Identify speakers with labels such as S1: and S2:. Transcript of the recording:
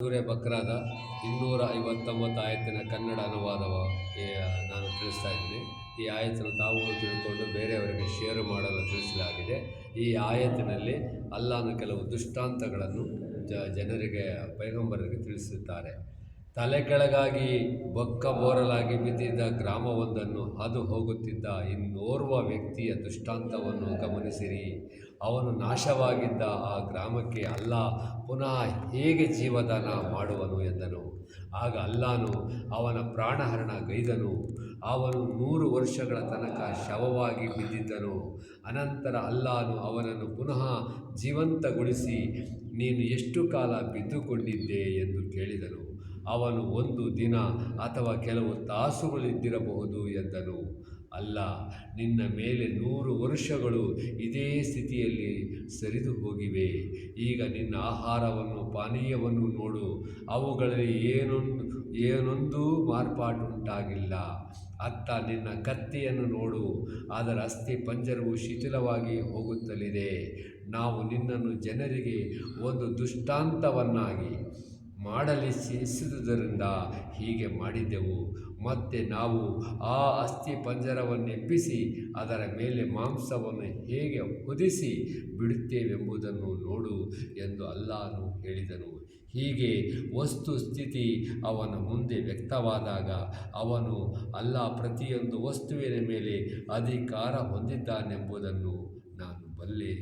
S1: ಸೂರ್ಯ ಬಕ್ರಾದ 259 ಆಯತ್ತಿನ ಕನ್ನಡ ಅನುವಾದವ ನಾನು ತಿಳಿಸ್ತಾ ಇದ್ದೀನಿ. ಈ ಆಯತ್ತನ್ನು ತಾವುಗಳು ತಿಳ್ಕೊಂಡು ಬೇರೆಯವರಿಗೆ ಶೇರ್ ಮಾಡಲು ತಿಳಿಸಲಾಗಿದೆ. ಈ ಆಯತ್ತಿನಲ್ಲಿ ಅಲ್ಲಾಹನು ಕೆಲವು ದೃಷ್ಟಾಂತಗಳನ್ನು ಜನರಿಗೆ ಪೈಗಂಬರರಿಗೆ ತಿಳಿಸುತ್ತಾರೆ. ತಲೆ ಕೆಳಗಾಗಿ ಬೊಕ್ಕ ಬೋರಲಾಗಿ ಬಿದ್ದಿದ್ದ ಗ್ರಾಮವೊಂದನ್ನು ಹಾದು ಹೋಗುತ್ತಿದ್ದ ಇನ್ನೋರ್ವ ವ್ಯಕ್ತಿಯ ದೃಷ್ಟಾಂತವನ್ನು ಗಮನಿಸಿರಿ. ಅವನು ನಾಶವಾಗಿದ್ದ ಆ ಗ್ರಾಮಕ್ಕೆ ಅಲ್ಲಾಹ್ ಪುನಃ ಹೇಗೆ ಜೀವದಾನ ಮಾಡುವನು ಎಂದನು. ಆಗ ಅಲ್ಲಾಹನು ಅವನ ಪ್ರಾಣಹರಣ ಗೈದನು. ಅವನು 100 ವರ್ಷಗಳ ತನಕ ಶವವಾಗಿ ಬಿದ್ದಿದ್ದನು. ಅನಂತರ ಅಲ್ಲಾಹನು ಅವನನ್ನು ಪುನಃ ಜೀವಂತಗೊಳಿಸಿ, ನೀನು ಎಷ್ಟು ಕಾಲ ಬಿದ್ದುಕೊಂಡಿದ್ದೆ ಎಂದು ಕೇಳಿದನು. ಅವನು 1 ದಿನ ಅಥವಾ ಕೆಲವು ತಾಸುಗಳಿದ್ದಿರಬಹುದು ಎಂದನು. ಅಲ್ಲ, ನಿನ್ನ ಮೇಲೆ 100 ವರ್ಷಗಳು ಇದೇ ಸ್ಥಿತಿಯಲ್ಲಿ ಸರಿದು ಹೋಗಿವೆ. ಈಗ ನಿನ್ನ ಆಹಾರವನ್ನು ಪಾನೀಯವನ್ನು ನೋಡು, ಅವುಗಳಲ್ಲಿ ಏನೊಂದೂ ಮಾರ್ಪಾಟುಂಟಾಗಿಲ್ಲ. ಅತ್ತ ನಿನ್ನ ಕತ್ತಿಯನ್ನು ನೋಡು, ಅದರ ಅಸ್ಥಿ ಪಂಜರವು ಶಿಥಿಲವಾಗಿ ಹೋಗುತ್ತಲಿದೆ. ನಾವು ನಿನ್ನನ್ನು ಜನರಿಗೆ ಒಂದು ದೃಷ್ಟಾಂತವನ್ನಾಗಿ ಮಾಡಲಿಸಿದುದರಿಂದ ಹೀಗೆ ಮಾಡಿದೆವು. ಮತ್ತು ನಾವು ಆ ಅಸ್ಥಿ ಪಂಜರವನ್ನೆಬ್ಬಿಸಿ ಅದರ ಮೇಲೆ ಮಾಂಸವನ್ನು ಹೇಗೆ ಹೊದಿಸಿ ಬಿಡುತ್ತೇವೆಂಬುದನ್ನು ನೋಡು ಎಂದು ಅಲ್ಲಾಹನು ಹೇಳಿದನು. ಹೀಗೆ ವಸ್ತುಸ್ಥಿತಿ ಅವನ ಮುಂದೆ ವ್ಯಕ್ತವಾದಾಗ ಅವನು ಅಲ್ಲಾಹ್ ಪ್ರತಿಯೊಂದು ವಸ್ತುವಿನ ಮೇಲೆ ಅಧಿಕಾರ ಹೊಂದಿದ್ದಾನೆಂಬುದನ್ನು ನಾನು ಬಲ್ಲೆ